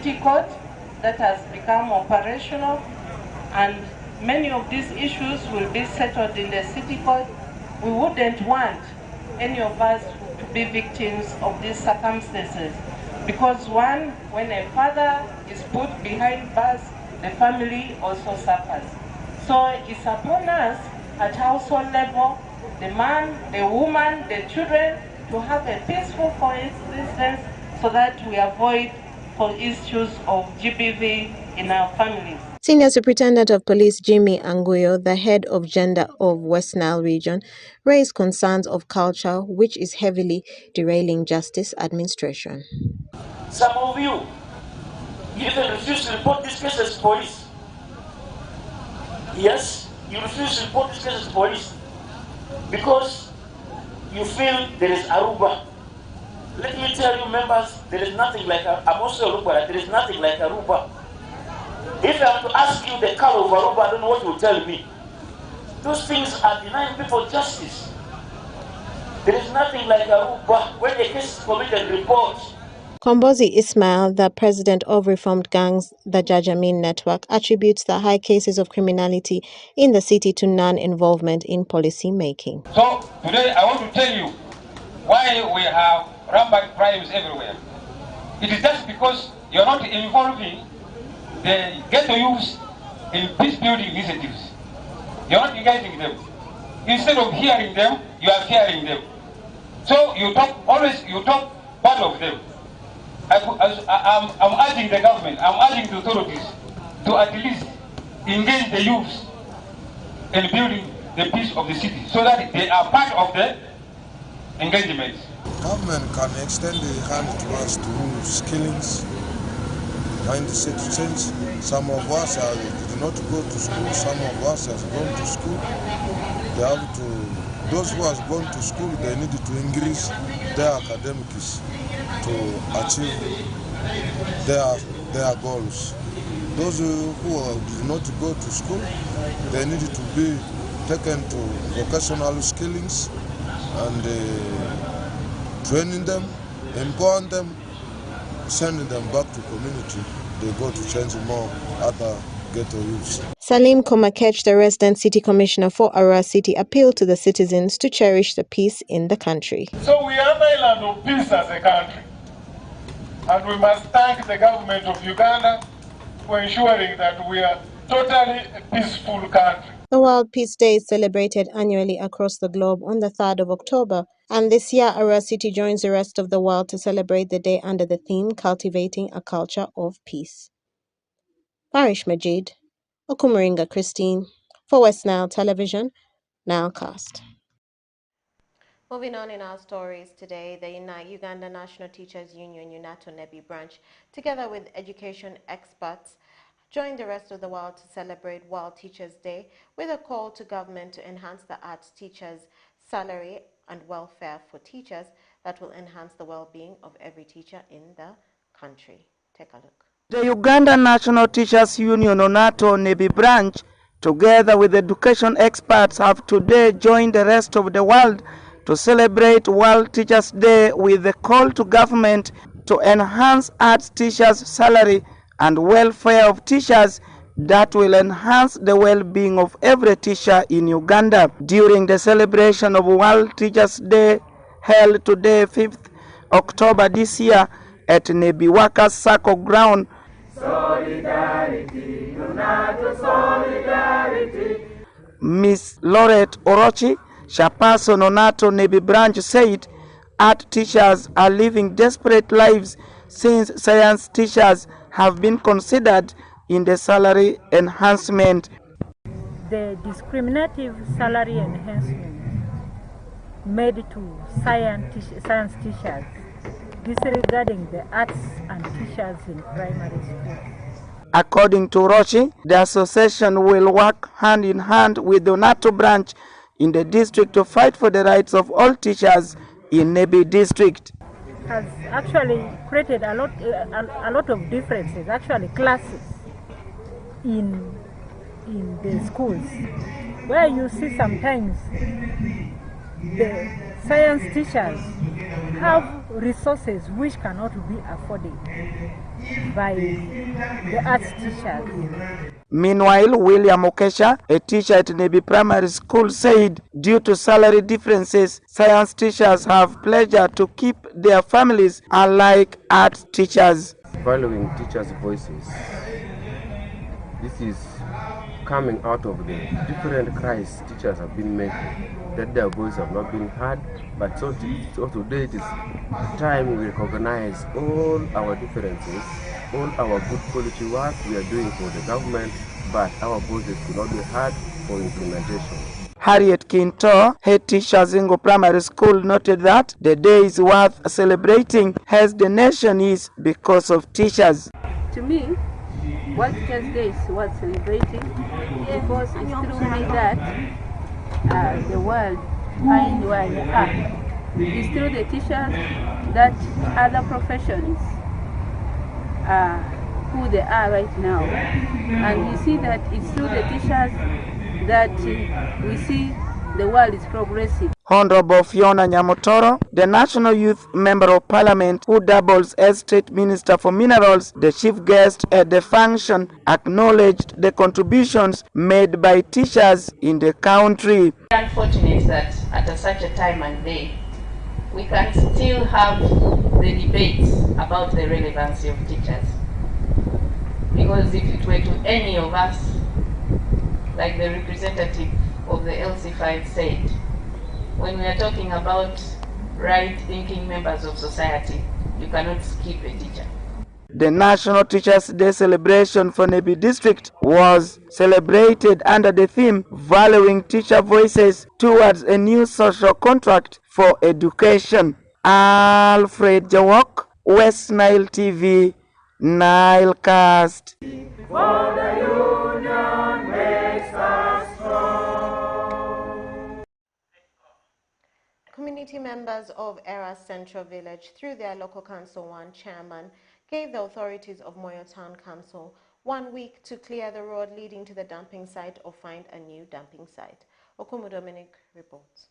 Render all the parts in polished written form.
city court that has become operational, and many of these issues will be settled in the city court. We wouldn't want any of us to be victims of these circumstances, because one, when a father is put behind bars, the family also suffers. So it's upon us at household level, the man, the woman, the children, to have a peaceful coexistence so that we avoid issues of GBV in our families. Senior Superintendent of Police Jimmy Anguyo, the head of gender of West Nile region, raised concerns of culture which is heavily derailing justice administration. Some of you even refuse to report these cases to police. Yes, you refuse to report these cases to police because you feel there is Aruba. Let me tell you, members, there is nothing like I'm also Aruba. There is nothing like Aruba. If I have to ask you the color of Aruba, I don't know what you will tell me. Those things are denying people justice. There is nothing like Aruba. When a case is committed, report. Kombozi Ismail, the president of reformed gangs, the Jajamin network, attributes the high cases of criminality in the city to non-involvement in policy making. So today I want to tell you why we have rampant crimes everywhere. It is just because you are not involving the ghetto youths in peace-building initiatives. You are not engaging them. Instead of hearing them, you are fearing them. So you talk bad of them. I'm urging the government, I'm urging the authorities to at least engage the youths in building the peace of the city so that they are part of the engagement. Government can extend the hand to us to do skillings behind the city change. Some of us did not go to school, some of us have gone to school. They have to, those who have gone to school, they need to increase their academics to achieve their goals. Those who did not go to school, they need to be taken to vocational skillings and training them, empowering them, sending them back to community. They go to change more other ghetto youths. Salim Komakech, the resident city commissioner for Arua City, appealed to the citizens to cherish the peace in the country. So we are an island of peace as a country, and we must thank the government of Uganda for ensuring that we are totally a peaceful country. The World Peace Day is celebrated annually across the globe on the 3rd of October, and this year Arua City joins the rest of the world to celebrate the day under the theme Cultivating a Culture of Peace. Parish Majid, Okumuringa Christine, for West Nile Television, Nilecast. Moving on in our stories today, the Uganda National Teachers Union UNATO NEBI branch, together with education experts, joined the rest of the world to celebrate World Teachers Day with a call to government to enhance the arts teachers' salary and welfare for teachers that will enhance the well-being of every teacher in the country. Take a look. The Uganda National Teachers Union UNATO NEBI branch, together with education experts, have today joined the rest of the world to celebrate World Teachers Day with a call to government to enhance arts teachers' salary and welfare of teachers that will enhance the well-being of every teacher in Uganda. During the celebration of World Teachers Day held today, 5th October this year, at NEBI Workers Circle Ground, Solidarity, UNATO Solidarity. Ms. Laurette Orochi, chairperson UNATO NEBI branch, said art teachers are living desperate lives since science teachers have been considered in the salary enhancement. The discriminative salary enhancement made to science teachers, disregarding the arts and teachers in primary school. According to Rochi, the association will work hand in hand with the UNATO branch in the district to fight for the rights of all teachers in NEBI district. Has actually created a lot of differences, actually classes in the schools, where you see sometimes the science teachers have resources which cannot be afforded. by the arts teachers. Meanwhile, William Okesha, a teacher at Nebi Primary School, said due to salary differences, science teachers have pleasure to keep their families, unlike art teachers. Valuing teachers' voices. This is coming out of the different cries teachers have been making, that their voices have not been heard, but so today it is time we recognize all our differences, all our good quality work we are doing for the government, but our voices will not be heard for implementation. Harriet Kinto, head teacher Zingo Primary School, noted that the day is worth celebrating as the nation is because of teachers. To me, World Teachers Day is worth celebrating because it's through me that the world finds where they are. It's through the teachers that other professions are who they are right now. And we see that it's through the teachers that we see the world is progressing. Honorable Fiona Nyamotoro, the National Youth Member of Parliament who doubles as State Minister for Minerals, the chief guest at the function, acknowledged the contributions made by teachers in the country. Unfortunate that at such a time and day, we can still have the debates about the relevancy of teachers. Because if it were to any of us, like the representative of the LC5 said, when we are talking about right-thinking members of society, you cannot skip a teacher. The National Teachers' Day celebration for Nebi District was celebrated under the theme Valuing Teacher Voices Towards a New Social Contract for Education. Alfred Jawok, West Nile TV, Nilecast. For the union makes us strong. Community members of Era Central Village, through their local council one chairman, gave the authorities of Moyo Town Council 1 week to clear the road leading to the dumping site or find a new dumping site. Okumu Dominic reports.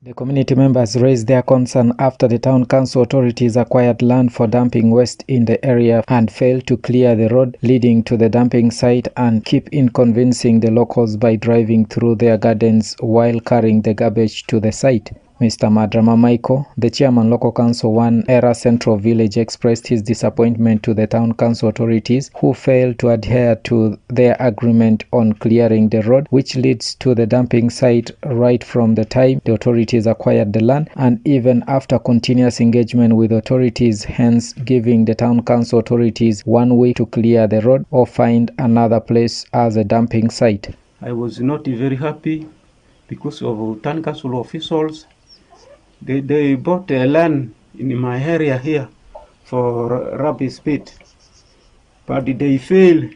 The community members raised their concern after the town council authorities acquired land for dumping waste in the area and failed to clear the road leading to the dumping site and keep inconveniencing the locals by driving through their gardens while carrying the garbage to the site. Mr. Madrama Michael, the chairman local council 1 Era Central Village, expressed his disappointment to the town council authorities who failed to adhere to their agreement on clearing the road which leads to the dumping site right from the time the authorities acquired the land and even after continuous engagement with authorities, hence giving the town council authorities 1 week to clear the road or find another place as a dumping site. I was not very happy because of town council officials. They bought a land in my area here for rubbish pit, but they failed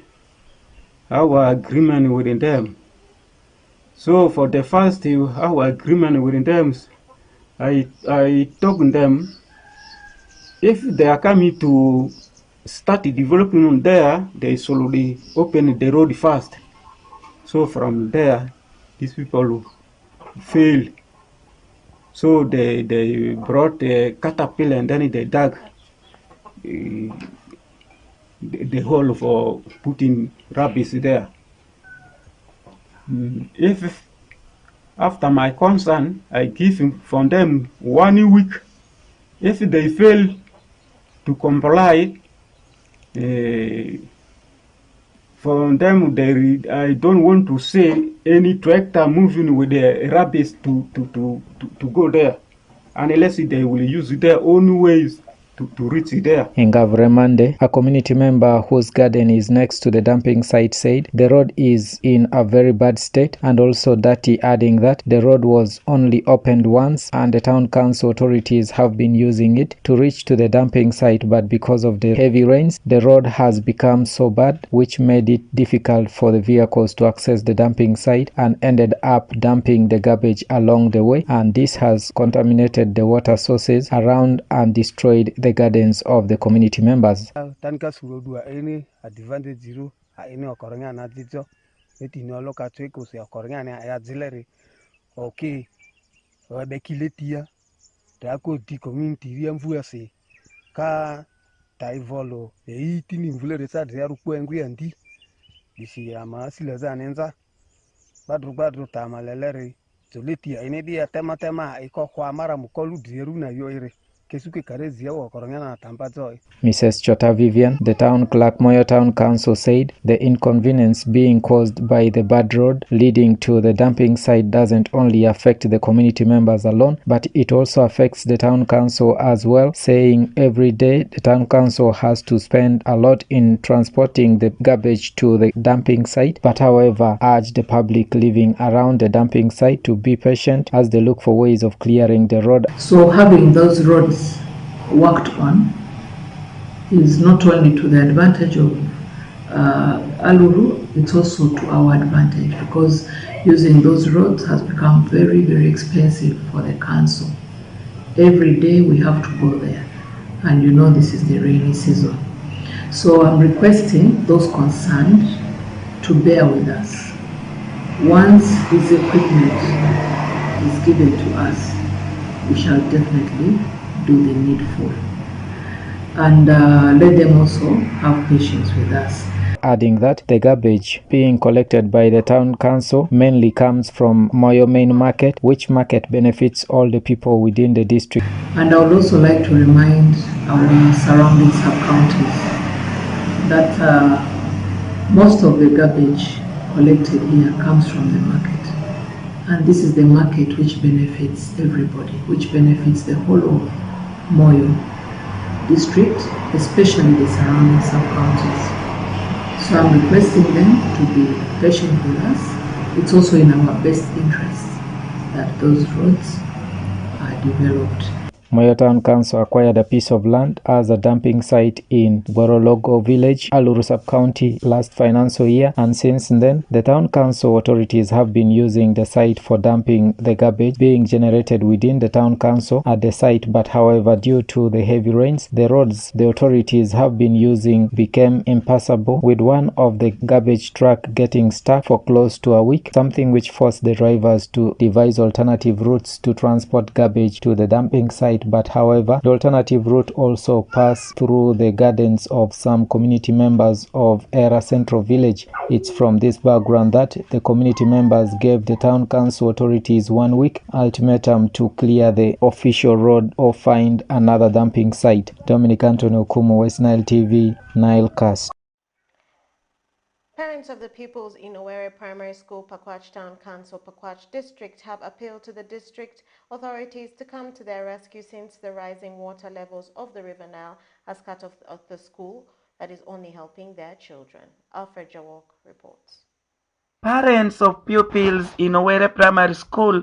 our agreement with them. So for the first our agreement with them, I told them if they are coming to start the development there, they should open the road first. So from there, these people failed. So they brought a caterpillar and then they dug the hole for putting rubbish there. If after my concern, I give from them 1 week. If they fail to comply, from them I don't want to see any tractor moving with the rubbish to go there, unless they will use their own ways to reach there. Ngavremande, a community member whose garden is next to the dumping site, said the road is in a very bad state and also dirty, adding that the road was only opened once and the town council authorities have been using it to reach to the dumping site, but because of the heavy rains, the road has become so bad which made it difficult for the vehicles to access the dumping site and ended up dumping the garbage along the way, and this has contaminated the water sources around and destroyed the gardens of the community members. Tanka surodua any advantage zero any okorenga na dijo eti no loka tweko se okorenga na ya zilere okay wa bekiletia ta ko di community ria mvuase ka taivolo eitini mvule resadi ya rukwengu yandi disi ama sile zanenza badru tamaleri zoleti ine dia tema iko kwa mara mukolu dieru na yoire kesuke karezi ya wakorongana tambazo. Mrs. Chota Vivian, the town clerk, Moyo Town Council, said the inconvenience being caused by the bad road leading to the dumping site doesn't only affect the community members alone, but it also affects the town council as well, saying every day the town council has to spend a lot in transporting the garbage to the dumping site, but however urged the public living around the dumping site to be patient as they look for ways of clearing the road. So having those roads worked on is not only to the advantage of Aluru, it's also to our advantage because using those roads has become very, very expensive for the council. Every day we have to go there, and you know this is the rainy season. So I'm requesting those concerned to bear with us. Once this equipment is given to us, we shall definitely do the needful. And let them also have patience with us. Adding that the garbage being collected by the town council mainly comes from Moyo Main Market, which market benefits all the people within the district. And I would also like to remind our surrounding sub-counties that most of the garbage collected here comes from the market. And this is the market which benefits everybody, which benefits the whole of Moyo district, especially the surrounding sub-counties. So I'm requesting them to be patient with us. It's also in our best interest that those roads are developed. Moyo Town Council acquired a piece of land as a dumping site in Borologo Village, Aluru Sub-County last financial year, and since then, the Town Council authorities have been using the site for dumping the garbage being generated within the Town Council at the site, but however, due to the heavy rains, the roads the authorities have been using became impassable, with one of the garbage truck getting stuck for close to a week, something which forced the drivers to devise alternative routes to transport garbage to the dumping site. But however, the alternative route also passed through the gardens of some community members of Era Central Village. It's from this background that the community members gave the town council authorities 1 week ultimatum to clear the official road or find another dumping site. Dominic Anthony Okumu, West Nile TV, Nilecast. Parents of the pupils in Owerri Primary School, Pakwach Town Council, Pakwach District have appealed to the district authorities to come to their rescue since the rising water levels of the River Nile has cut off the school that is only helping their children. Alfred Jawok reports. Parents of pupils in Owerri Primary School,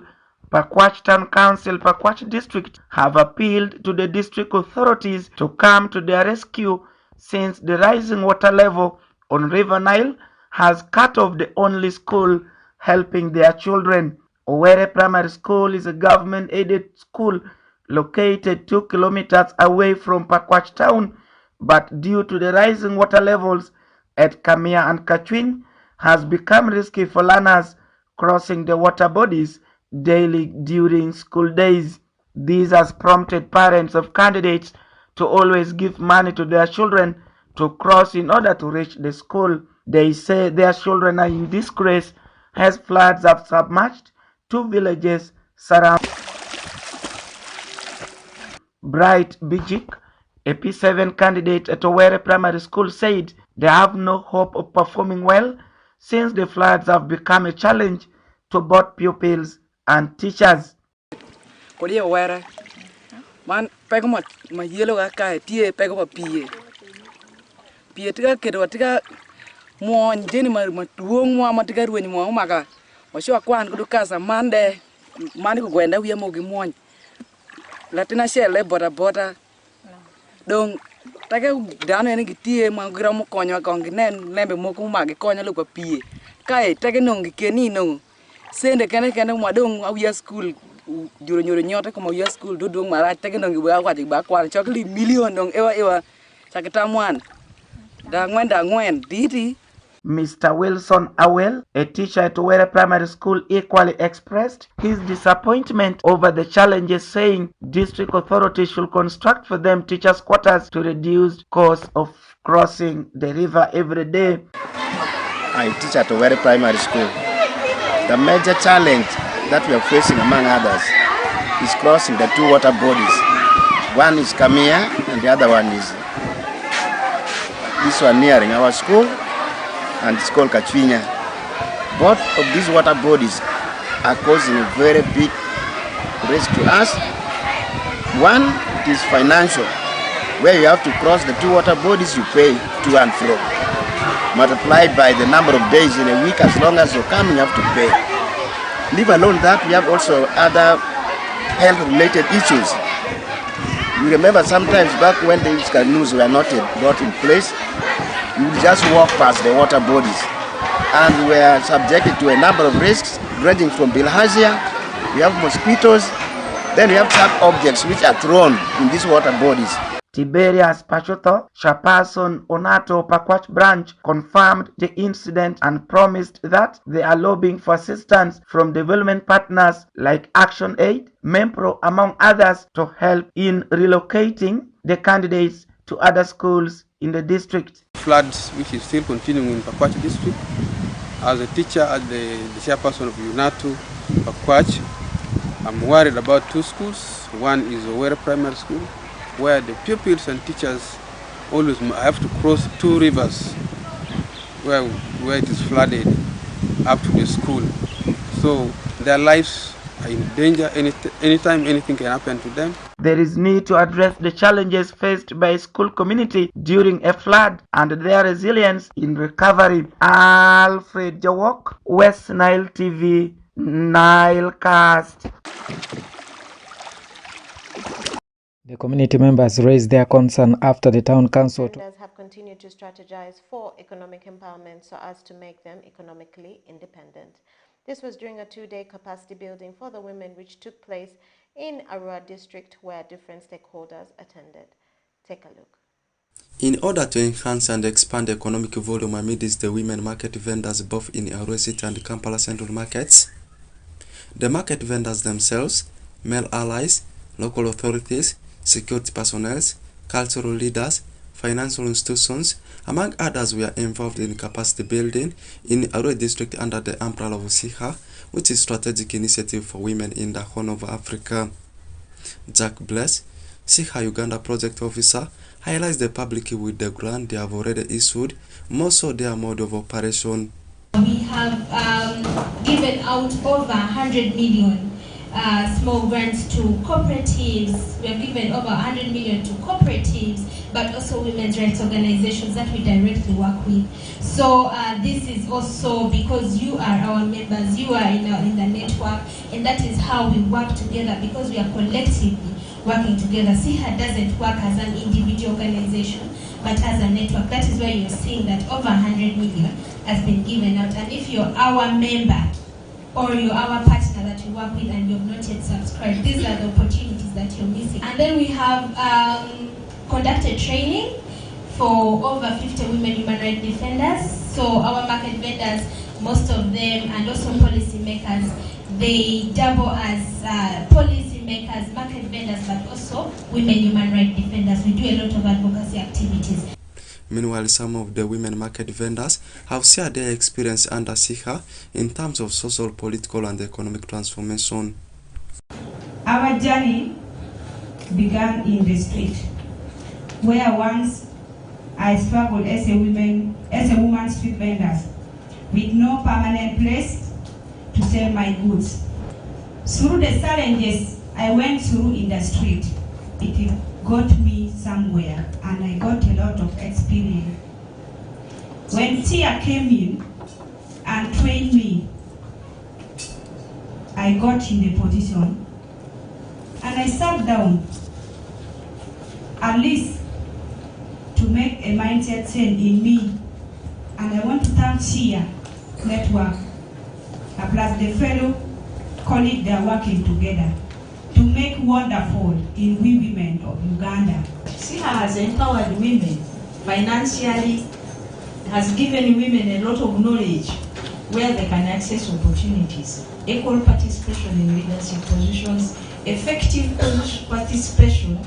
Pakwach Town Council, Pakwach District have appealed to the district authorities to come to their rescue since the rising water level on River Nile has cut off the only school helping their children. Owerri Primary School is a government-aided school located 2 kilometers away from Pakwach Town, but due to the rising water levels at Kamia and Kachwin, has become risky for learners crossing the water bodies daily during school days. This has prompted parents of candidates to always give money to their children to cross in order to reach the school. They say their children are in disgrace as floods have submerged 2 villages surrounding. Bright Bijik, a P7 candidate at Owerri Primary School, said they have no hope of performing well since the floods have become a challenge to both pupils and teachers. Man pego ma yelo ga ka tie pego pa pie tiga kedo tiga mon jeni ma tuong mo tiga ruoni mo maga o sho kwan ko casa mande mani ko gwenda wiye mo gi mon latina shele boda dong taga dano ene gi tie ma gira mo konyo kong nen lembe mo ko magi konyo lu pa pie kai taga nong gi keni no sende kene mo dong awiya school nyoro nyote como ya school do mara tege no giba kwaji ba kwan chokli million dong ewa sakita mwan da ngwen diti Mr. Wilson Awel, a teacher at Were Primary School, equally expressed his disappointment over the challenges, saying district authorities should construct for them teachers' quarters to reduce cost of crossing the river every day. I teach at Were Primary School. The major challenge that we are facing, among others, is crossing the two water bodies. One is Kamia and the other one is this one nearing our school, and it's called Kachwinya. Both of these water bodies are causing a very big risk to us. One is financial, where you have to cross the two water bodies, you pay to and fro. Multiplied by the number of days in a week, as long as you're coming, you have to pay. Leave alone that, we have also other health-related issues. You remember sometimes back when these canoes were not brought in place, you would just walk past the water bodies. And we are subjected to a number of risks, ranging from bilharzia, we have mosquitoes, then we have sharp objects which are thrown in these water bodies. Tiberius Pachotho, chairperson Onato Pakwach branch, confirmed the incident and promised that they are lobbying for assistance from development partners like Action Aid, Mempro, among others, to help in relocating the candidates to other schools in the district. Floods, which is still continuing in Pakwach district. As a teacher, as the chairperson of UNATO Pakwach, I'm worried about two schools. One is Were Primary School, where the pupils and teachers always have to cross two rivers where it is flooded up to the school. So their lives are in danger. Anytime anything can happen to them. There is need to address the challenges faced by school community during a flood and their resilience in recovery. Alfred Jawok, West Nile TV, Nilecast. The community members raised their concern after the town council have continued to strategize for economic empowerment so as to make them economically independent. This was during a two-day capacity building for the women which took place in Arua district where different stakeholders attended. Take a look. In order to enhance and expand economic volume amidst the women market vendors both in Arua City and Kampala Central markets, the market vendors themselves, male allies, local authorities, security personnel, cultural leaders, financial institutions, among others, were involved in capacity building in Arua district under the umbrella of SIHA, which is strategic initiative for women in the Horn of Africa. Jack Bless, SIHA Uganda project officer, highlights the public with the grant they have already issued, more so their mode of operation. We have given out over 100 million small grants to cooperatives. We have given over 100 million to cooperatives, but also women's rights organizations that we directly work with. So this is also because you are our members, you are in the network, and that is how we work together, because we are collectively working together. SIHA doesn't work as an individual organization, but as a network. That is why you're seeing that over 100 million has been given out. And if you're our member, or you're our partner that you work with and you have not yet subscribed, these are the opportunities that you're missing. And then we have conducted training for over 50 women human rights defenders. So our market vendors, most of them, and also policy makers, they double as policy makers, market vendors, but also women human rights defenders. We do a lot of advocacy activities. Meanwhile, some of the women market vendors have shared their experience under SIHA in terms of social, political, and economic transformation. Our journey began in the street, where once I struggled as a woman street vendor with no permanent place to sell my goods. Through the challenges I went through in the street, it got me somewhere, and I got a lot of experience. When Tia came in and trained me, I got in the position and I sat down, at least to make a mindset change in me. And I want to thank Tia Network, plus the fellow colleagues that are working together to make wonderful in we women of Uganda. SIHA has empowered women financially, has given women a lot of knowledge where they can access opportunities, equal participation in leadership positions, effective participation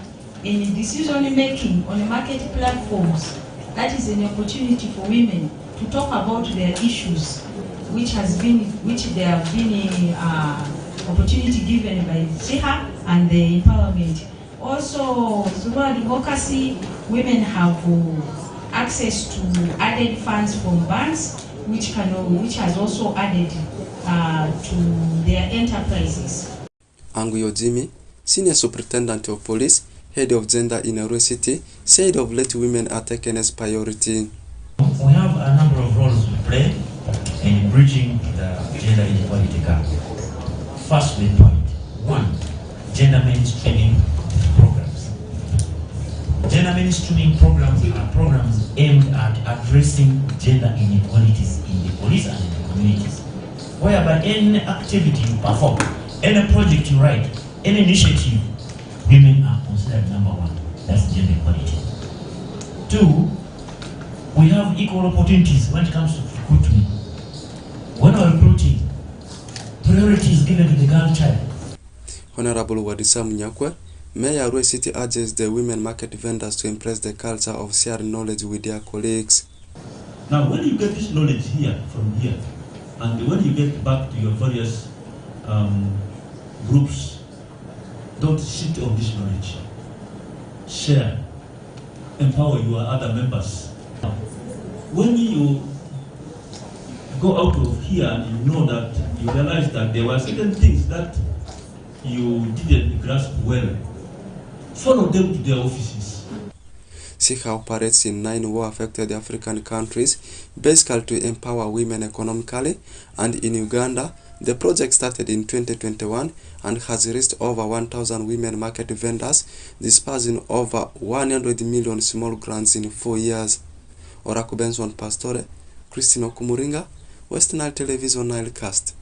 in decision making on market platforms. That is an opportunity for women to talk about their issues, which they have been opportunity given by SIHA and the empowerment. Also, through advocacy, women have access to added funds from banks, which has also added to their enterprises. Anguyo Jimmy, Senior Superintendent of Police, Head of Gender in Arua City, said of late women are taken as priority. We have a number of roles to play in bridging the gender inequality gap. First main point, one, gender mainstreaming programs. Gender mainstreaming programs are programs aimed at addressing gender inequalities in the police and in the communities, whereby any activity you perform, any project you write, any initiative, women are considered number one. That's gender equality. Two, we have equal opportunities when it comes to recruitment. When we're recruiting, priority is given to the girl child. Honorable Wadisa Munyakwe, Mayor Arua City urges the women market vendors to impress the culture of sharing knowledge with their colleagues. Now, when you get this knowledge here, from here, and when you get back to your various groups, don't sit on this knowledge. Share, empower your other members. When you go out of here and you know that you realize that there were certain things that you didn't grasp well, follow them to their offices. SIHA operates in 9 war-affected African countries, basically to empower women economically, and in Uganda, the project started in 2021 and has reached over 1,000 women market vendors, dispersing over 100 million small grants in 4 years. Oraku Benson Pastore, Christine Okumuringa, West Nile Television Nilecast.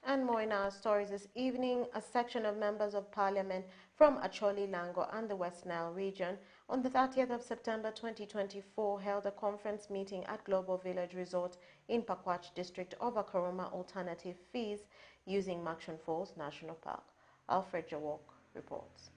And more in our stories this evening, a section of members of parliament from Acholi, Lango and the West Nile region on the 30th of September 2024 held a conference meeting at Global Village Resort in Pakwach district over Karuma alternative fees using Makshan Falls National Park. Alfred Jawok reports.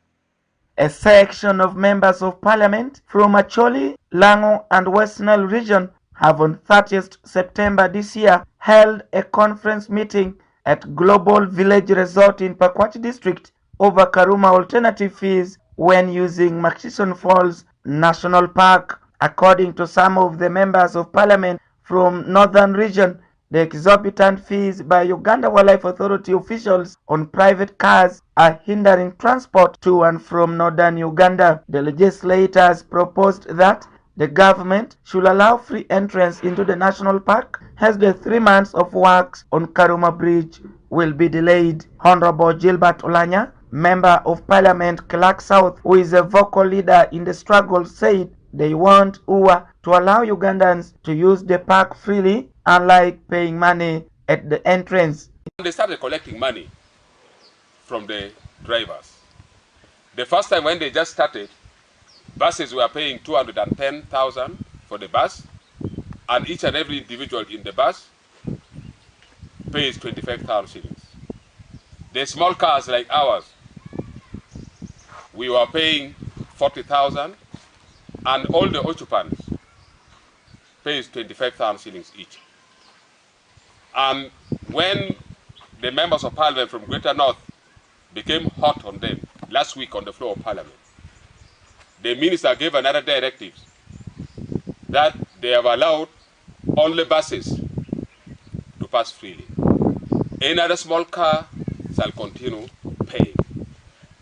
A section of members of parliament from Acholi, Lango and West Nile region have on 30th September this year held a conference meeting at Global Village Resort in Pakwach district over Karuma alternative fees when using Makshan Falls National Park. According to some of the members of parliament from northern region, the exorbitant fees by Uganda Wildlife Authority officials on private cars are hindering transport to and from northern Uganda. The legislators proposed that the government should allow free entrance into the national park as the 3 months of works on Karuma Bridge will be delayed. Honorable Gilbert Olanya, member of parliament Clark South, who is a vocal leader in the struggle, said they want UWA to allow Ugandans to use the park freely, unlike paying money at the entrance. They started collecting money from the drivers. The first time when they just started, buses were paying 210,000 for the bus, and each and every individual in the bus pays 25,000 shillings. The small cars like ours, we were paying 40,000, and all the occupants pays 25,000 shillings each. And when the members of parliament from Greater North became hot on them last week on the floor of parliament, the minister gave another directive that they have allowed only buses to pass freely. Any other small car shall continue paying.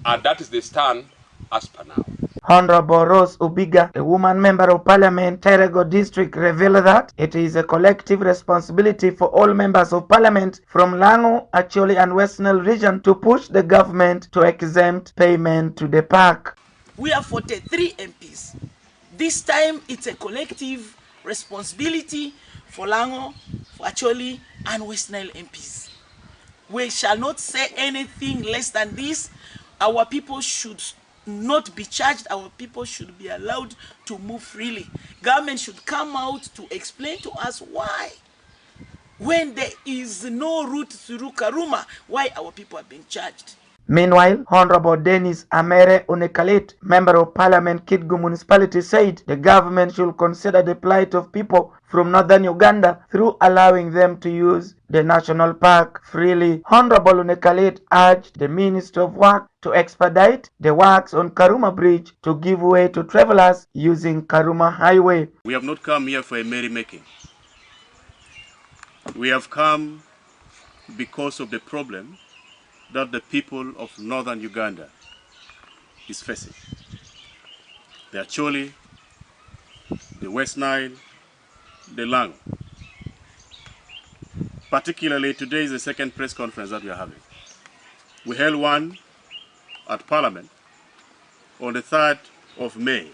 And that is the stand as per now. Honorable Rose Ubiga, a woman member of parliament, Terego district, revealed that it is a collective responsibility for all members of parliament from Lango, Acholi and West Nile region to push the government to exempt payment to the park. We are 43 MPs. This time it's a collective responsibility for Lango, for Acholi and West Nile MPs. We shall not say anything less than this. Our people should not be charged. Our people should be allowed to move freely. Government should come out to explain to us why, when there is no route through Karuma, why our people are being charged. Meanwhile, Honorable Dennis Amere Unekalit, Member of Parliament, Kitgum Municipality, said the government should consider the plight of people from northern Uganda through allowing them to use the national park freely. Honorable Unekalit urged the Minister of Work to expedite the works on Karuma Bridge to give way to travelers using Karuma Highway. We have not come here for a merrymaking. We have come because of the problem that the people of northern Uganda is facing. The Acholi, the West Nile, the Lango. Particularly today is the second press conference that we are having. We held one at Parliament on the 3rd of May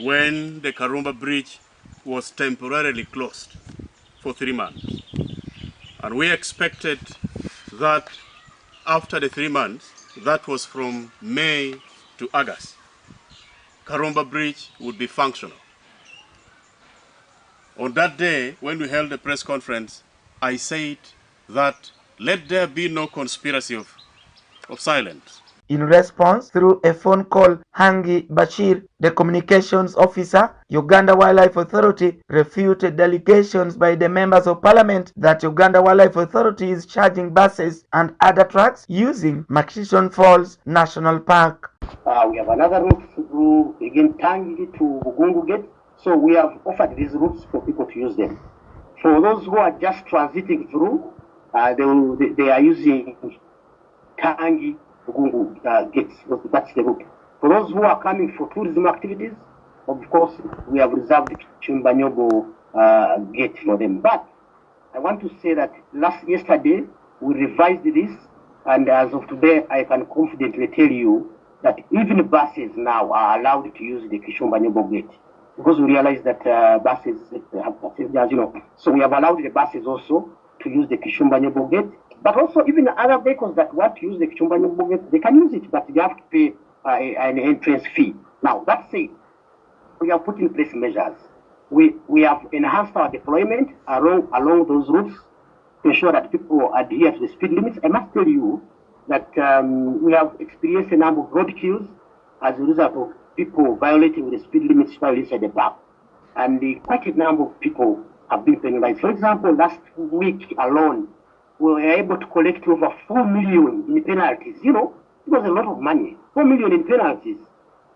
when the Karumba Bridge was temporarily closed for 3 months. And we expected that after the 3 months, that was from May to August, Karumba Bridge would be functional. On that day, when we held the press conference, I said that let there be no conspiracy of silence. In response, through a phone call, Hangi Bashir, the communications officer, Uganda Wildlife Authority, refuted allegations by the members of parliament that Uganda Wildlife Authority is charging buses and other trucks using Machishon Falls National Park. We have another route through, again, Tangi to Bugungu Gate. So we have offered these routes for people to use them. For those who are just transiting through, they are using Tangi gates. That's the route. For those who are coming for tourism activities, of course, we have reserved Chumbanyobo gate for them. But I want to say that yesterday we revised this, and as of today, I can confidently tell you that even buses now are allowed to use the Kishumbanyobo gate, because we realize that buses have passengers, So we have allowed the buses also to use the Kishumbanyobo gate. But also, even other vehicles that want to use the Kichumbanyobo gate, they can use it, but they have to pay an entrance fee. Now, that said, we have put in place measures. We have enhanced our deployment along those routes to ensure that people adhere to the speed limits. I must tell you that we have experienced a number of road queues as a result of people violating the speed limits while inside the park. And quite a number of people have been penalized. For example, last week alone, we were able to collect over 4 million in penalties. It was a lot of money. 4 million in penalties.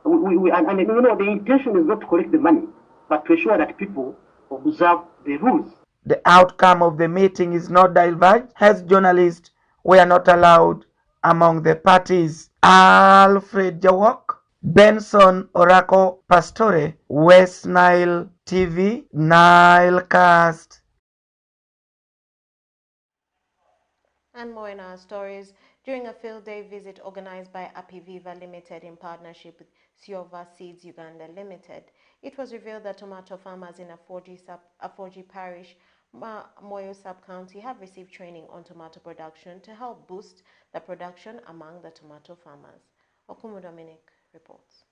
The intention is not to collect the money, but to ensure that people observe the rules. The outcome of the meeting is not divulged, as journalists were not allowed among the parties. Alfred Jawok, Benson Oracle Pastore, West Nile TV, Nilecast. And more in our stories. During a field day visit organized by Apiviva Limited in partnership with Siova Seeds Uganda Limited, it was revealed that tomato farmers in Aforji Parish, Moyo Sub-County have received training on tomato production to help boost the production among the tomato farmers. Okumu Dominic reports.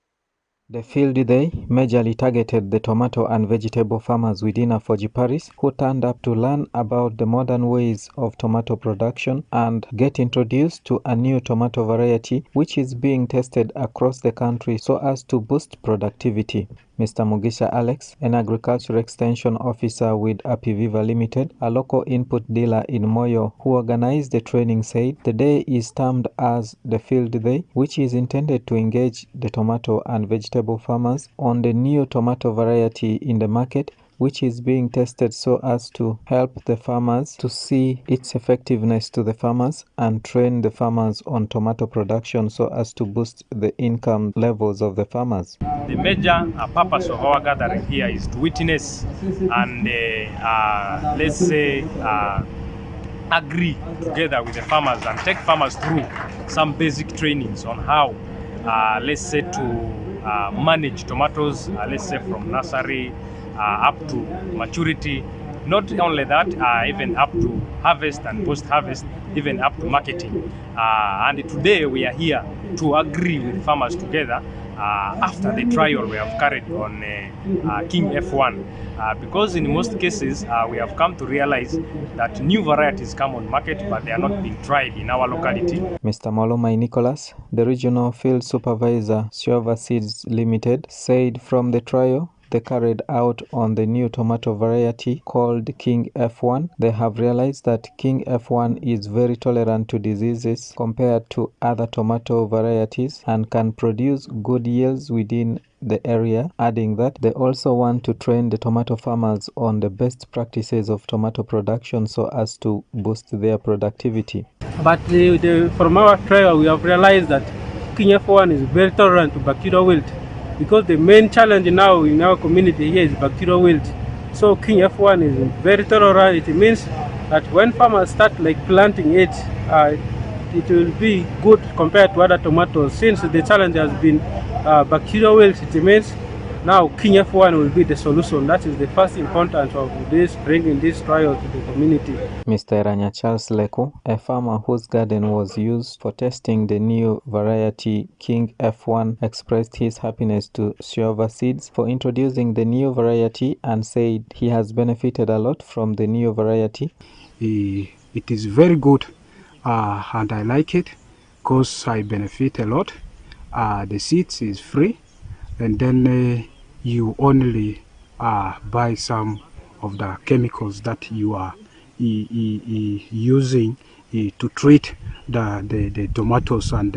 The field day majorly targeted the tomato and vegetable farmers within Aforji Parish who turned up to learn about the modern ways of tomato production and get introduced to a new tomato variety which is being tested across the country so as to boost productivity. Mr. Mugisha Alex, an agriculture extension officer with Apiviva Limited, a local input dealer in Moyo, who organized the training, said the day is termed as the field day, which is intended to engage the tomato and vegetable farmers on the new tomato variety in the market, which is being tested so as to help the farmers to see its effectiveness to the farmers and train the farmers on tomato production so as to boost the income levels of the farmers. The major purpose of our gathering here is to witness and let's say agree together with the farmers and take farmers through some basic trainings on how let's say to manage tomatoes, let's say from nursery up to maturity, Not only that, even up to harvest and post-harvest, even up to marketing. And today we are here to agree with farmers together after the trial we have carried on King F1. Because in most cases, we have come to realize that new varieties come on market, but they are not being tried in our locality. Mr. Molomai Nicholas, the regional field supervisor, Siova Seeds Limited, said from the trial they carried out on the new tomato variety called King F1, they have realized that King F1 is very tolerant to diseases compared to other tomato varieties and can produce good yields within the area, adding that they also want to train the tomato farmers on the best practices of tomato production so as to boost their productivity. But from our trial, we have realized that King F1 is very tolerant to bacterial wilt, because the main challenge now in our community here is bacterial wilt. So King F1 is very tolerant. It means that when farmers start planting it, it will be good compared to other tomatoes. Since the challenge has been bacterial wilt, it means now King F1 will be the solution. That is the first importance of this, bringing this trial to the community. Mr. Eranya Charles Leku, a farmer whose garden was used for testing the new variety King F1, expressed his happiness to Siova Seeds for introducing the new variety and said he has benefited a lot from the new variety. It is very good and I like it because I benefit a lot. The seeds is free, and then you only buy some of the chemicals that you are using to treat the tomatoes and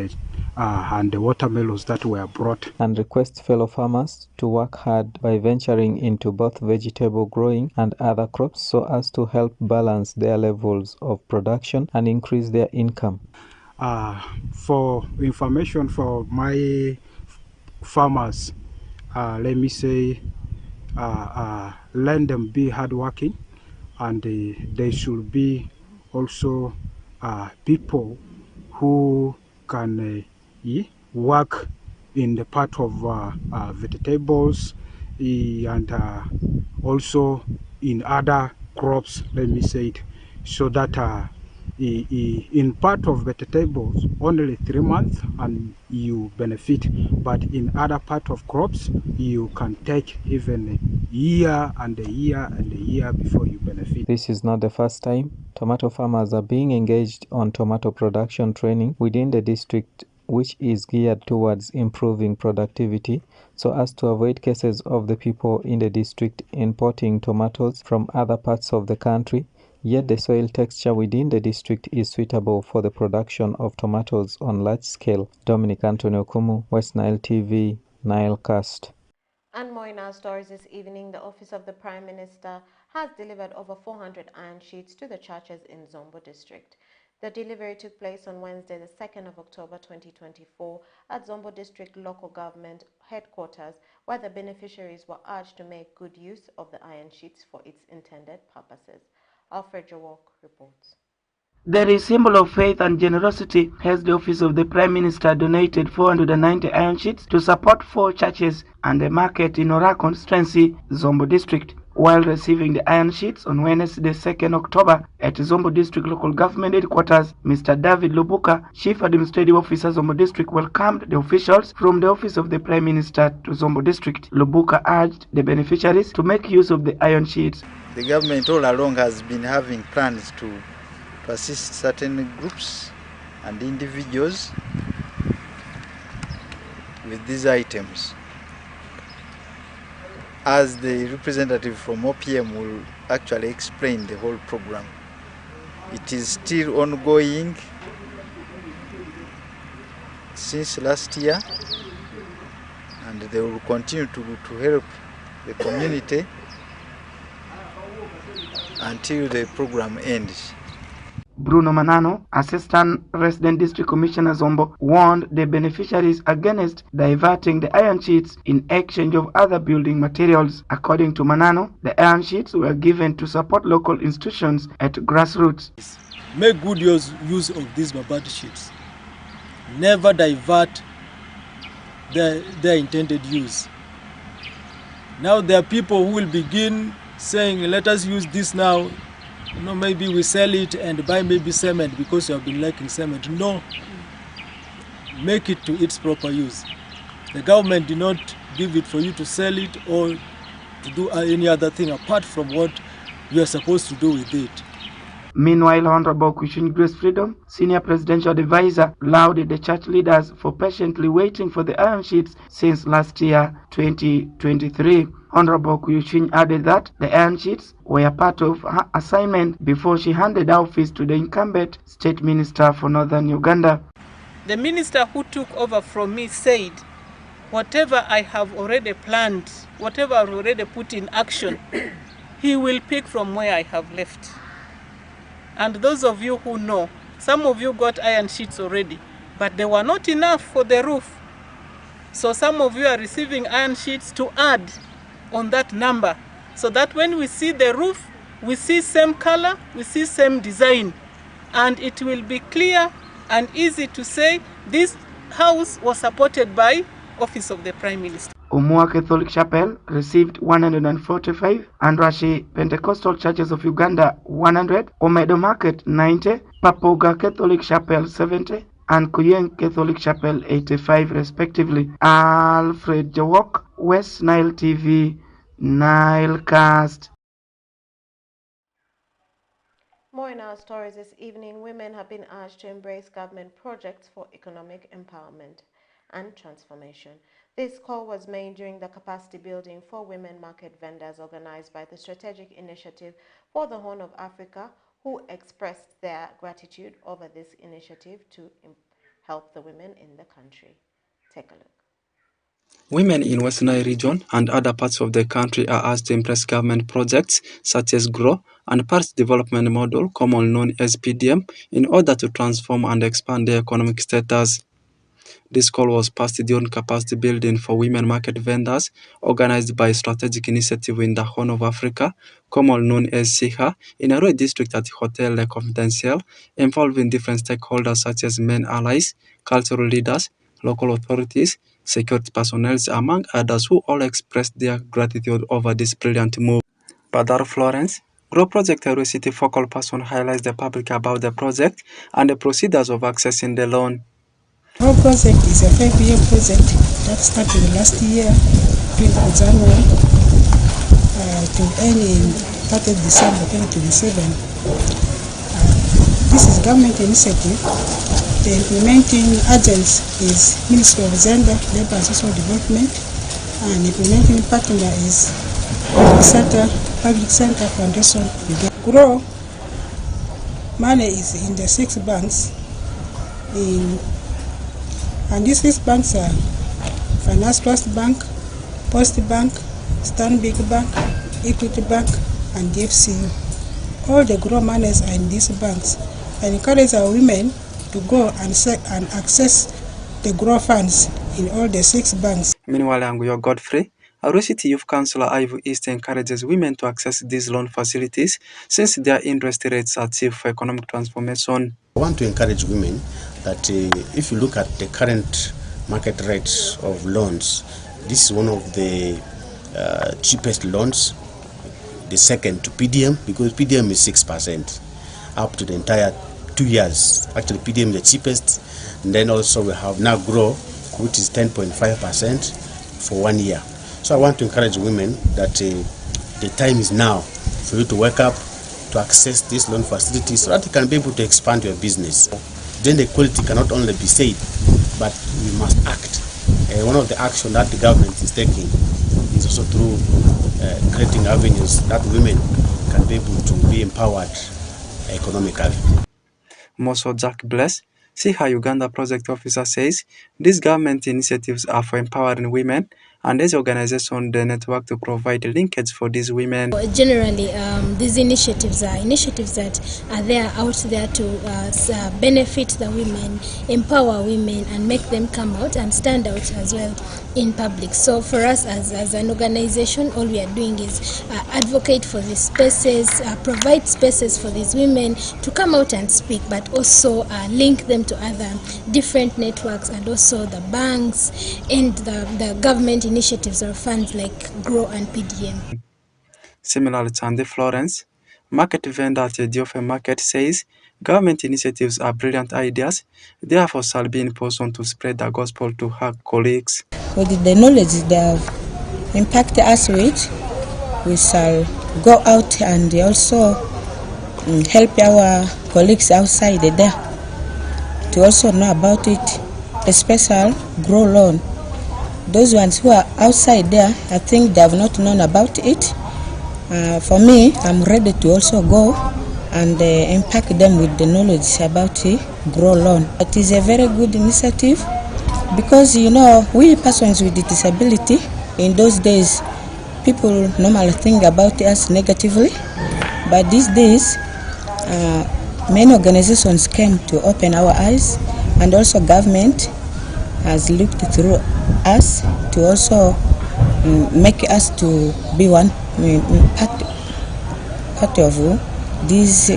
the watermelons that were brought. And requests fellow farmers to work hard by venturing into both vegetable growing and other crops so as to help balance their levels of production and increase their income. For information for my farmers, let me say, let them be hardworking, and they should be also people who can work in the part of vegetables and also in other crops, let me say it, so that in part of vegetables only 3 months and you benefit, but in other part of crops you can take even a year and a year and a year before you benefit. This is not the first time tomato farmers are being engaged on tomato production training within the district, which is geared towards improving productivity so as to avoid cases of the people in the district importing tomatoes from other parts of the country. Yet the soil texture within the district is suitable for the production of tomatoes on large scale. Dominic Anthony Okumu, West Nile TV, Nilecast. And more in our stories this evening, the Office of the Prime Minister has delivered over 400 iron sheets to the churches in Zombo District. The delivery took place on Wednesday, the 2nd of October 2024 at Zombo District Local Government Headquarters, where the beneficiaries were urged to make good use of the iron sheets for its intended purposes. Alfred Jawok reports. There is symbol of faith and generosity as the Office of the Prime Minister donated 490 iron sheets to support 4 churches and a market in Ora constituency, Zombo District. While receiving the iron sheets on Wednesday, 2nd October at Zombo District Local Government Headquarters, Mr. David Lubuka, Chief Administrative Officer, Zombo District, welcomed the officials from the Office of the Prime Minister to Zombo District. Lubuka urged the beneficiaries to make use of the iron sheets. The government all along has been having plans to assist certain groups and individuals with these items. As the representative from OPM will actually explain the whole program, it is still ongoing since last year, and they will continue to help the community until the program ends. Bruno Manano, Assistant Resident District Commissioner Zombo, warned the beneficiaries against diverting the iron sheets in exchange of other building materials. According to Manano, the iron sheets were given to support local institutions at grassroots. Make good use of these Babati sheets. Never divert their intended use. Now there are people who will begin saying, let us use this now. Maybe we sell it and buy maybe cement because you have been lacking cement. No, make it to its proper use. The government did not give it for you to sell it or to do any other thing apart from what you are supposed to do with it. Meanwhile, Honorable Kushin Grace Freedom, Senior Presidential Advisor, lauded the church leaders for patiently waiting for the iron sheets since last year, 2023. Honorable Kushin added that the iron sheets were part of her assignment before she handed office to the incumbent State Minister for Northern Uganda. The minister who took over from me said, whatever I have already planned, whatever I've already put in action, he will pick from where I have left. And those of you who know, some of you got iron sheets already, but they were not enough for the roof. So some of you are receiving iron sheets to add on that number, so that when we see the roof, we see same color, we see same design, and it will be clear and easy to say this house was supported by Office of the Prime Minister. Umua Catholic Chapel received 145, and Rashi Pentecostal Churches of Uganda 100, Omedo Market 90, Papoga Catholic Chapel 70, and Kuyeng Catholic Chapel 85 respectively. Alfred Jawok, West Nile TV, Nilecast. More in our stories this evening. Women have been urged to embrace government projects for economic empowerment and transformation. This call was made during the capacity building for women market vendors organized by the Strategic Initiative for the Horn of Africa, who expressed their gratitude over this initiative to help the women in the country. Take a look. Women in West Nile region and other parts of the country are asked to embrace government projects such as GROW and Parts Development Model, commonly known as PDM, in order to transform and expand their economic status. This call was passed during capacity building for women market vendors, organized by Strategic Initiative in the Horn of Africa, commonly known as SIHA, in a district at Hotel Le Confidentiel, involving different stakeholders such as men allies, cultural leaders, local authorities, security personnel, among others, who all expressed their gratitude over this brilliant move. Badar Florence, GROW Project Area City focal person, highlights the public about the project and the procedures of accessing the loan. Our project is a 5-year project that started last year, 20th January, to end in 30th December 2027. This is government initiative. The implementing agents is Ministry of Gender, Labour and Social Development, and implementing partner is Public Center Foundation. GROW money is in the 6 banks and these 6 banks are Finance Trust Bank, Post Bank, Stanbic Bank, Equity Bank, and DFCU. All the GROW monies are in these banks. I encourage our women to go and access the GROW funds in all the 6 banks. Meanwhile, Anguyo Godfrey, Aro City Youth Councillor Ivo East, encourages women to access these loan facilities since their interest rates are cheap for economic transformation. I want to encourage women that if you look at the current market rates of loans, this is one of the cheapest loans, the second to PDM, because PDM is 6% up to the entire 2 years. Actually, PDM is the cheapest. And then also we have now GROW, which is 10.5% for 1 year. So I want to encourage women that the time is now for you to wake up, to access this loan facility so that you can be able to expand your business. Gender equality cannot only be said, but we must act. One of the action that the government is taking is also through creating avenues that women can be able to be empowered economically. Moso Jack Bless, SIHA Uganda Project Officer, says these government initiatives are for empowering women, and as organization, the network to provide linkage for these women. Generally, these initiatives are initiatives that are there out there to benefit the women, empower women, and make them come out and stand out as well in public. So for us as an organization, all we are doing is advocate for these spaces, provide spaces for these women to come out and speak, but also link them to other different networks and also the banks and the government initiatives or funds like GROW and PDM. Similarly, Chande Florence, market vendor at Diofe Market, says government initiatives are brilliant ideas, therefore shall be in position to spread the gospel to her colleagues. With the knowledge they have impacted us with, we shall go out and also help our colleagues outside there to also know about it, especially grow loan. Those ones who are outside there, I think they have not known about it. For me, I'm ready to also go and impact them with the knowledge about grow loan. It is a very good initiative because, you know, we persons with disability, in those days, people normally think about us negatively, but these days, many organizations came to open our eyes, and also government has looked through us to also make us to be one part of this.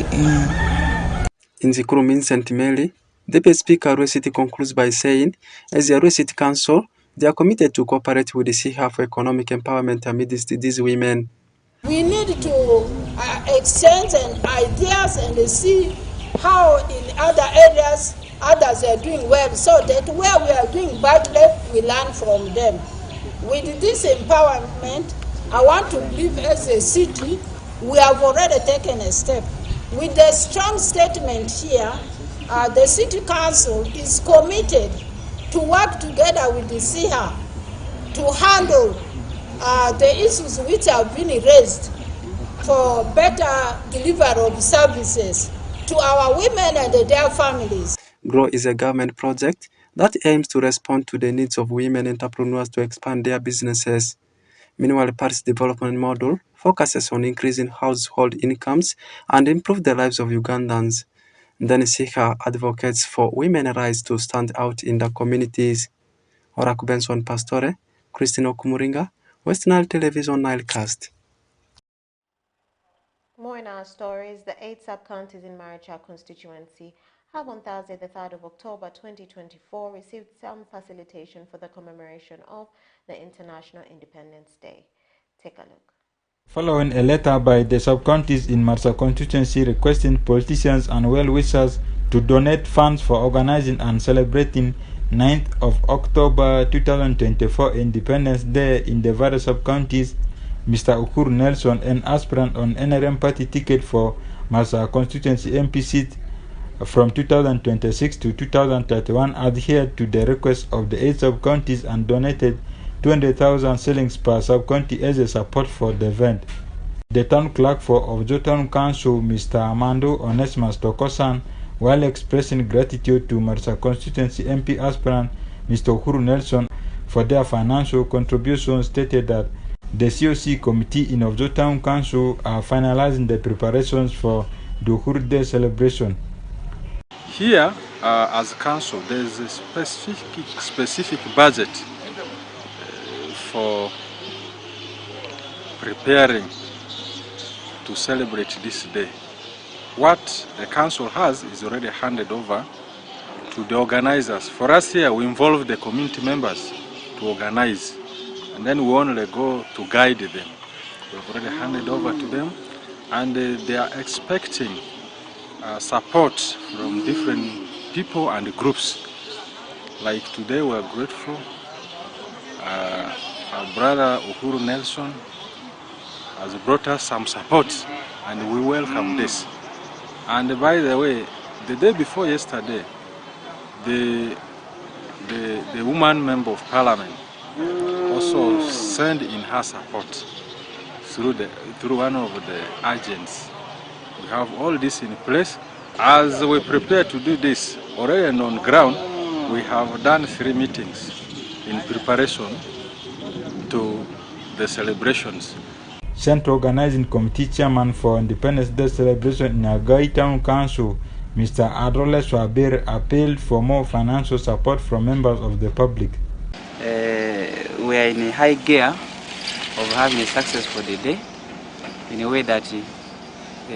In the Kurumin St. Mary, Deputy Speaker Arua City concludes by saying, as the Arua City Council, they are committed to cooperate with the CIHA for economic empowerment amidst these women. We need to exchange ideas and see how in other areas others are doing well, so that where we are doing badly, we learn from them. With this empowerment, I want to believe as a city, we have already taken a step. With the strong statement here, the City Council is committed to work together with the CIHA to handle the issues which have been raised for better delivery of services to our women and their families. GROW is a government project that aims to respond to the needs of women entrepreneurs to expand their businesses. Meanwhile, the party's development model focuses on increasing household incomes and improve the lives of Ugandans. Then CIHA advocates for women's rights to stand out in the communities. Oraku Benson Pastore, Christine Okumuringa, West Nile Television Nilecast. More in our stories. The 8 sub-counties in Maricha constituency have on Thursday, the 3rd of October 2024, received some facilitation for the commemoration of the International Independence Day. Take a look. Following a letter by the sub-counties in Marsa constituency requesting politicians and well-wishers to donate funds for organizing and celebrating 9th of October 2024 Independence Day in the various sub-counties, Mr. Uhuru Nelson, an aspirant on NRM party ticket for Marsa constituency MP seat from 2026 to 2031, adhered to the request of the 8 sub-counties and donated 200,000 shillings per sub-county as a support for the event. The town clerk for Ojo Town Council, Mr. Amando Onesimus Tokosan, while expressing gratitude to Marsa constituency MP aspirant Mr. Uhuru Nelson for their financial contributions, stated that the COC committee in Ojo Town Council are finalizing the preparations for the Uhuru Day celebration. Here, as a council, there is a specific budget for preparing to celebrate this day. What the council has is already handed over to the organizers. For us here, we involve the community members to organize, and then we only go to guide them. We've already handed over to them, and they are expecting support from different people and groups. Like today, we are grateful. Our brother Uhuru Nelson has brought us some support, and we welcome this. And by the way, the day before yesterday, the woman member of parliament also sent in her support through one of the agents. We have all this in place. As we prepare to do this, already on ground, we have done 3 meetings in preparation to the celebrations. Central Organizing Committee Chairman for Independence Day celebration in Agai Town Council, Mr. Adrole Swabir, appealed for more financial support from members of the public. We are in a high gear of having a success for the day, in a way that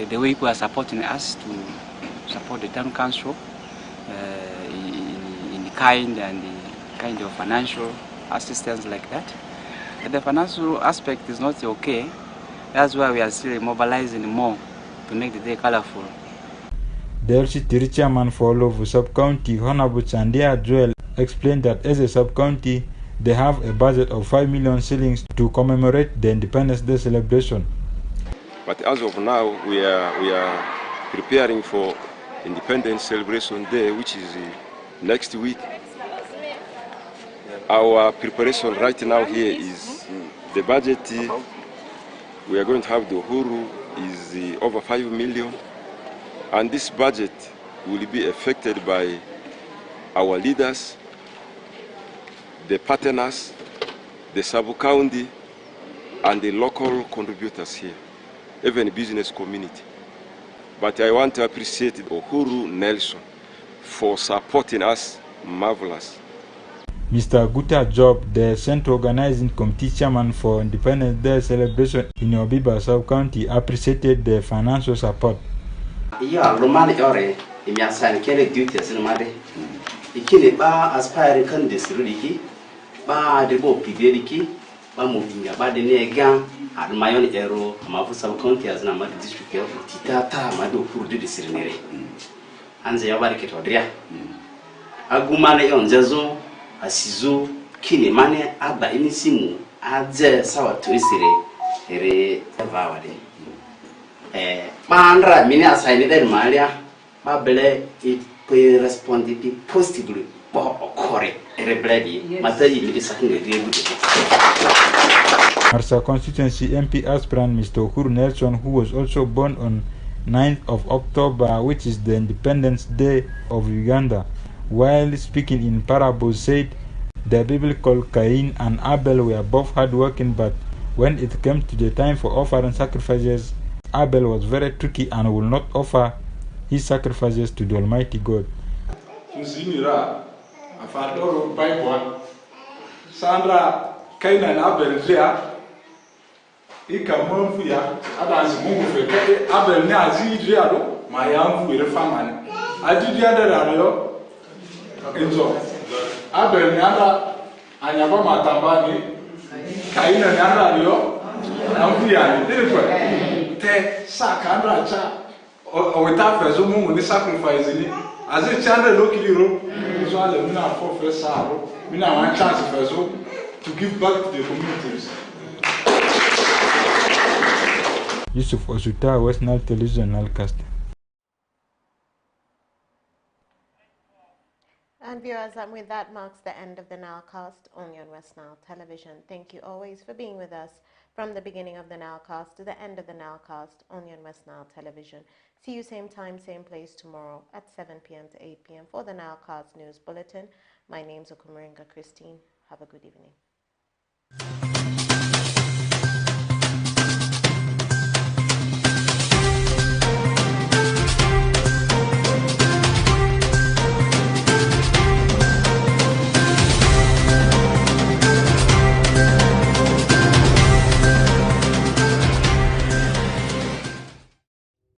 the way people are supporting us to support the town council in kind and the kind of financial assistance like that. The financial aspect is not okay, That's why we are still mobilizing more to make the day colorful. The LCT chairman for Lovu Sub-County, Honorable Chandia Joel, explained that as a sub-county, they have a budget of 5 million shillings to commemorate the Independence Day celebration. But as of now, we are preparing for Independence Celebration Day, which is next week. Our preparation right now here is the budget. We are going to have the Uhuru is over 5 million. And this budget will be affected by our leaders, the partners, the sub-county, and the local contributors here, even business community. But I want to appreciate Uhuru Nelson for supporting us. Marvelous. Mr. Guta Job, the Central Organizing Committee Chairman for Independence Day celebration in Obiba Sub-County, appreciated the financial support. Yeah, Romani ore imiasan kele duties in made. Ikine ba aspiring candidates rudiki, ba debo pibediki, ba moving ba de nega, ad mayon ero, Mafu Sub-County as na mad district of Titata, Mado Kurdu de Sirinere. Anze yabarike todria. Agumane on jazo, asizo, kine mane aba inisimu, adze sawa tuisire, ere vawade. Mandra mini assign it Maria, Babele, it pay respondibly positively, or correct, rebellion, Matayi is sucking a deal with Marsa constituency MP aspirant Mr. Uhuru Nelson, who was also born on 9th of October, which is the Independence Day of Uganda, while speaking in parables said the biblical Cain and Abel were both hardworking, but when it came to the time for offering sacrifices, Abel was very tricky and will not offer his sacrifices to the Almighty God. Sandra Cain and Abel there. Ikamon fuya adansi mungu feke Abel ne aziji ado mayamfu ire famani ajiji anda alo enzo Abel ne anda anyaba matambani Cain ne anda alo amfuya ni te saka anda cha oweta fezo mungu ni sacrifice ni azi chande lokiliro so ale mina for first saro mina one chance fezo to give back to the communities. Yusuf Osuta, West Nile Television, Nilcast. And viewers, and with that marks the end of the Nilecast only on West Nile Television. Thank you always for being with us from the beginning of the Nilecast to the end of the Nilecast only on West Nile Television. See you same time, same place tomorrow at 7 p.m. to 8 p.m. for the Nilecast News Bulletin. My name's Okumaringa Christine. Have a good evening.